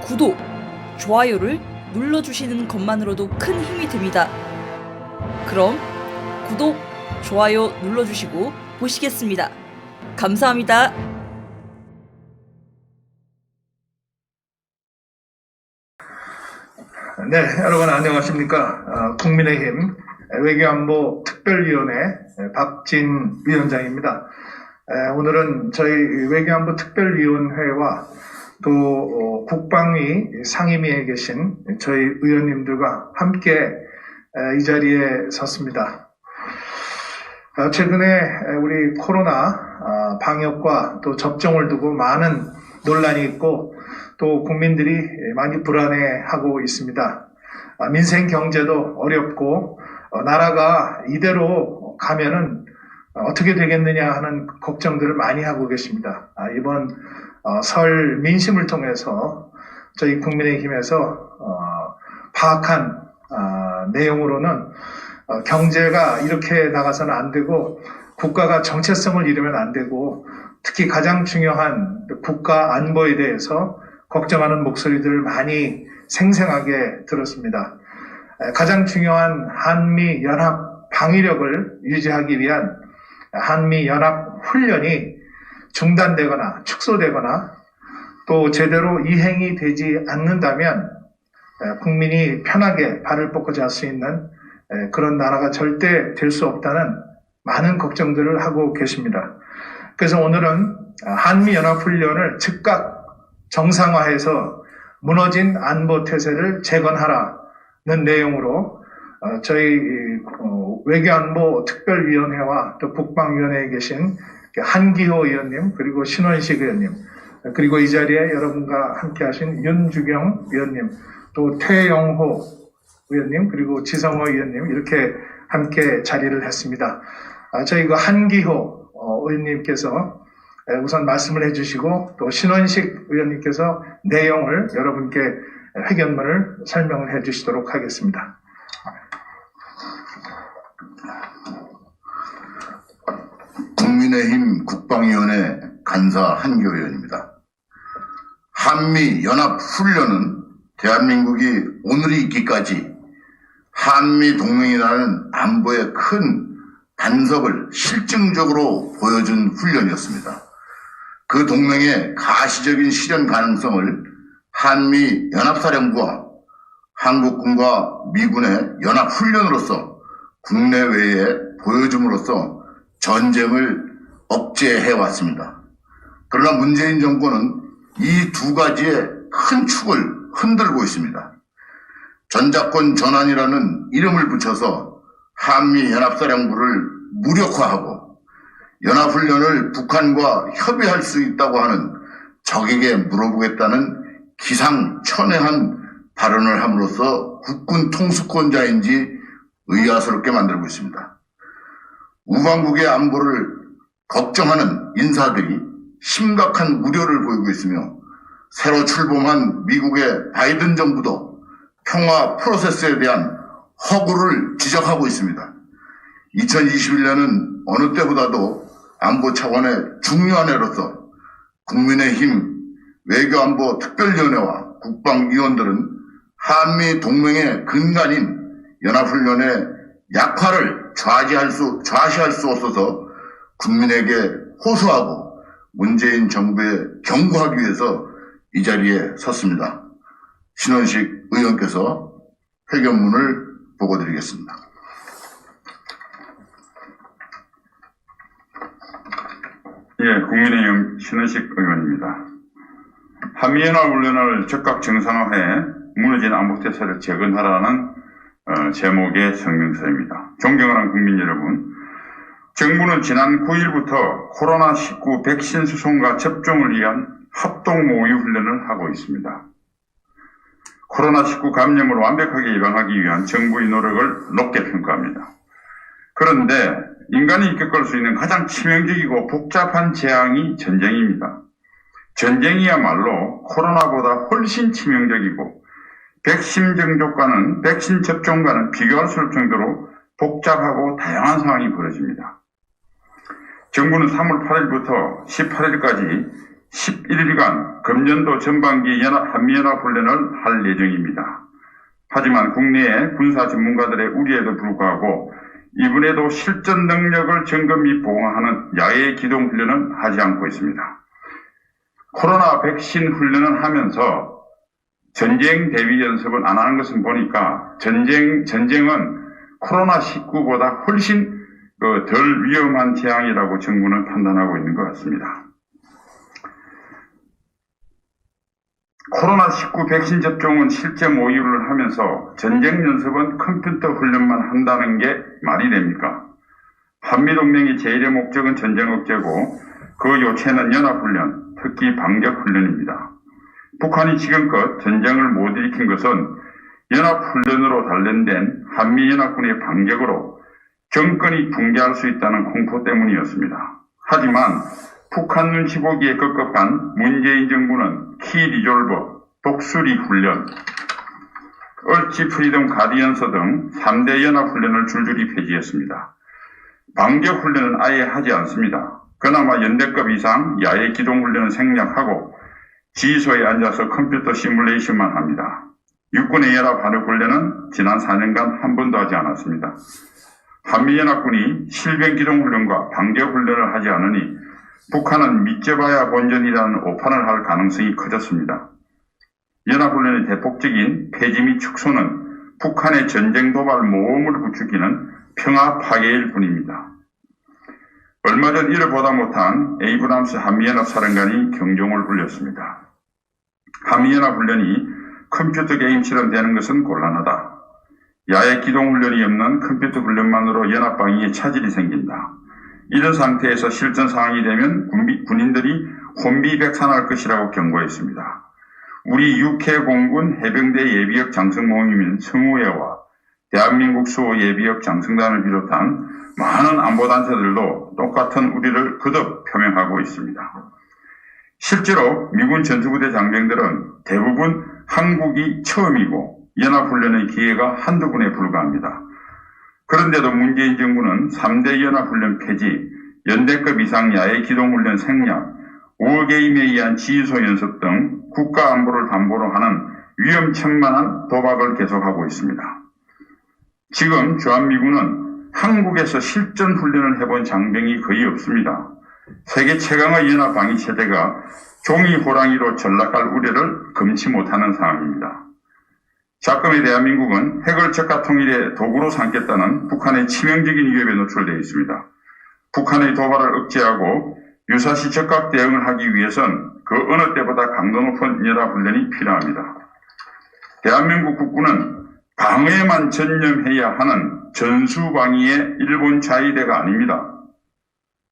구독, 좋아요를 눌러주시는 것만으로도 큰 힘이 됩니다. 그럼 구독, 좋아요 눌러주시고 보시겠습니다. 감사합니다. 네, 여러분 안녕하십니까. 국민의힘 외교안보 특별위원회 박진 위원장입니다. 오늘은 저희 외교안보 특별위원회와 또 국방위 상임위에 계신 저희 의원님들과 함께 이 자리에 섰습니다. 최근에 우리 코로나 방역과 또 접종을 두고 많은 논란이 있고 또 국민들이 많이 불안해하고 있습니다. 민생 경제도 어렵고 나라가 이대로 가면은 어떻게 되겠느냐 하는 걱정들을 많이 하고 계십니다. 이번 설 민심을 통해서 저희 국민의힘에서 파악한 내용으로는 경제가 이렇게 나가서는 안 되고 국가가 정체성을 잃으면 안 되고 특히 가장 중요한 국가 안보에 대해서 걱정하는 목소리들을 많이 생생하게 들었습니다. 가장 중요한 한미 연합 방위력을 유지하기 위한 한미 연합 훈련이 중단되거나 축소되거나 또 제대로 이행이 되지 않는다면 국민이 편하게 발을 뻗고 잘 수 있는 그런 나라가 절대 될 수 없다는 많은 걱정들을 하고 계십니다. 그래서 오늘은 한미 연합 훈련을 즉각 정상화해서 무너진 안보 태세를 재건하라는 내용으로 저희 외교안보 특별위원회와 또 국방위원회에 계신 한기호 의원님 그리고 신원식 의원님 그리고 이 자리에 여러분과 함께 하신 윤주경 위원님 또 태영호 의원님 그리고 지성호 의원님 이렇게 함께 자리를 했습니다. 저희 그 한기호 의원님께서 우선 말씀을 해주시고 또 신원식 의원님께서 내용을 여러분께 회견문을 설명을 해주시도록 하겠습니다. 국민의힘 국방위원회 간사 한기호 의원입니다. 한미연합훈련은 대한민국이 오늘이 있기까지 한미동맹이라는 안보의 큰 간섭을 실증적으로 보여준 훈련이었습니다. 그 동맹의 가시적인 실현 가능성을 한미연합사령부와 한국군과 미군의 연합훈련으로서 국내외에 보여줌으로써 전쟁을 억제해왔습니다. 그러나 문재인 정권은 이 두 가지의 큰 축을 흔들고 있습니다. 전작권 전환이라는 이름을 붙여서 한미연합사령부를 무력화하고 연합훈련을 북한과 협의할 수 있다고 하는 적에게 물어보겠다는 기상천외한 발언을 함으로써 국군 통수권자인지 의아스럽게 만들고 있습니다. 우방국의 안보를 걱정하는 인사들이 심각한 우려를 보이고 있으며 새로 출범한 미국의 바이든 정부도 평화 프로세스에 대한 허구를 지적하고 있습니다. 2021년은 어느 때보다도 안보 차원의 중요한 해로서 국민의힘 외교안보 특별위원회와 국방위원들은 한미 동맹의 근간인 연합훈련의 약화를 좌시할 수 없어서 국민에게 호소하고 문재인 정부에 경고하기 위해서 이 자리에 섰습니다. 신원식 의원께서 회견문을 보고드리겠습니다. 예, 국민의힘 신원식 의원입니다. 한미연합훈련을 즉각 정상화해 무너진 안보태세를 재건하라는 제목의 성명서입니다. 존경하는 국민 여러분, 정부는 지난 9일부터 코로나19 백신 수송과 접종을 위한 합동 모의 훈련을 하고 있습니다. 코로나19 감염을 완벽하게 예방하기 위한 정부의 노력을 높게 평가합니다. 그런데 인간이 겪을 수 있는 가장 치명적이고 복잡한 재앙이 전쟁입니다. 전쟁이야말로 코로나보다 훨씬 치명적이고 백신 접종과는 비교할 수 없을 정도로 복잡하고 다양한 상황이 벌어집니다. 정부는 3월 8일부터 18일까지 11일간 금년도 전반기 한미연합훈련을 할 예정입니다. 하지만 국내의 군사 전문가들의 우려에도 불구하고 이번에도 실전 능력을 점검 및 보강하는 야외 기동 훈련은 하지 않고 있습니다. 코로나 백신 훈련을 하면서 전쟁 대비 연습은 안 하는 것은 보니까 전쟁은 코로나19보다 훨씬 덜 위험한 재앙이라고 정부는 판단하고 있는 것 같습니다. 코로나19 백신 접종은 실제 모의를 하면서 전쟁 연습은 컴퓨터 훈련만 한다는 게 말이 됩니까? 한미동맹의 제1의 목적은 전쟁 억제고 그 요체는 연합훈련, 특히 반격훈련입니다. 북한이 지금껏 전쟁을 못 일으킨 것은 연합훈련으로 단련된 한미연합군의 반격으로 정권이 붕괴할 수 있다는 공포 때문이었습니다. 하지만 북한 눈치 보기에 급급한 문재인 정부는 키리졸버, 독수리 훈련, 얼치 프리덤 가디언스 등 3대 연합훈련을 줄줄이 폐지했습니다. 반격훈련은 아예 하지 않습니다. 그나마 연대급 이상 야외 기동훈련은 생략하고 지휘소에 앉아서 컴퓨터 시뮬레이션만 합니다. 육군의 연합화력훈련은 지난 4년간 한 번도 하지 않았습니다. 한미연합군이 실병기동훈련과 반격훈련을 하지 않으니 북한은 믿져봐야 본전이라는 오판을 할 가능성이 커졌습니다. 연합훈련의 대폭적인 폐지 및 축소는 북한의 전쟁 도발 모험을 부추기는 평화 파괴일 뿐입니다. 얼마 전 이를 보다 못한 에이브람스 한미연합사령관이 경종을 울렸습니다. 한미연합훈련이 컴퓨터 게임처럼 되는 것은 곤란하다. 야외 기동훈련이 없는 컴퓨터 훈련만으로 연합방위에 차질이 생긴다. 이런 상태에서 실전 상황이 되면 군인들이 혼비백산할 것이라고 경고했습니다. 우리 육해 공군 해병대 예비역 장성 모임인 성우회와 대한민국 수호 예비역 장성단을 비롯한 많은 안보단체들도 똑같은 우려를 거듭 표명하고 있습니다. 실제로 미군 전투부대 장병들은 대부분 한국이 처음이고 연합훈련의 기회가 한두 군에 불과합니다. 그런데도 문재인 정부는 3대 연합훈련 폐지, 연대급 이상 야외 기동훈련 생략, 워게임에 의한 지휘소 연습 등 국가 안보를 담보로 하는 위험천만한 도박을 계속하고 있습니다. 지금 주한미군은 한국에서 실전 훈련을 해본 장병이 거의 없습니다. 세계 최강의 연합방위 체제가 종이 호랑이로 전락할 우려를 금치 못하는 상황입니다. 작금의 대한민국은 핵을 적가 통일의 도구로 삼겠다는 북한의 치명적인 위협에 노출되어 있습니다. 북한의 도발을 억제하고 유사시 적각 대응을 하기 위해선 그 어느 때보다 강도 높은 연합훈련이 필요합니다. 대한민국 국군은 방어에만 전념해야 하는 전수방위의 일본 자위대가 아닙니다.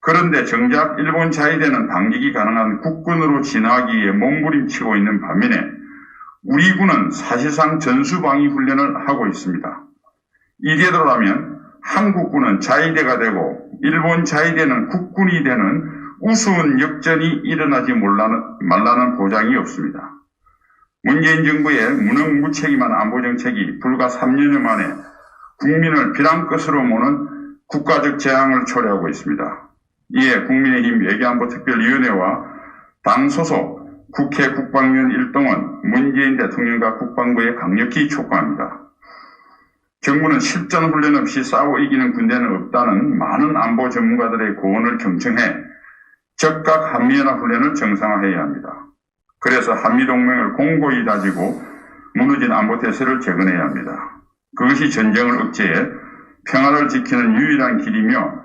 그런데 정작 일본 자위대는 반격이 가능한 국군으로 진화하기 위해 몸부림치고 있는 반면에 우리 군은 사실상 전수방위 훈련을 하고 있습니다. 이대로라면 한국군은 자위대가 되고 일본 자위대는 국군이 되는 우스운 역전이 일어나지 말라는 보장이 없습니다. 문재인 정부의 무능무책임한 안보정책이 불과 3년여 만에 국민을 벼랑끝으로 모는 국가적 재앙을 초래하고 있습니다. 이에 국민의힘 외교안보특별위원회와 당 소속 국회 국방위원 일동은 문재인 대통령과 국방부에 강력히 촉구합니다. 정부는 실전 훈련 없이 싸워 이기는 군대는 없다는 많은 안보 전문가들의 고언을 경청해 적각 한미연합훈련을 정상화해야 합니다. 그래서 한미동맹을 공고히 다지고 무너진 안보태세를 재건해야 합니다. 그것이 전쟁을 억제해 평화를 지키는 유일한 길이며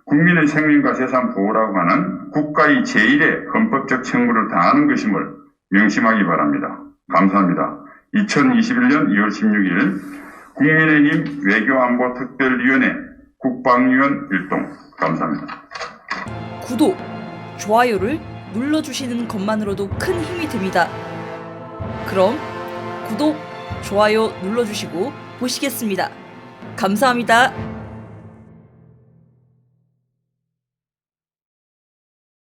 국민의 생명과 재산 보호라고 하는 국가의 제1의 헌법적 책무를 다하는 것임을 명심하기 바랍니다. 감사합니다. 2021년 2월 16일 국민의힘 외교안보특별위원회 국방위원 일동 감사합니다. 구독, 좋아요를 눌러주시는 것만으로도 큰 힘이 됩니다. 그럼 구독, 좋아요 눌러주시고 보시겠습니다. 감사합니다.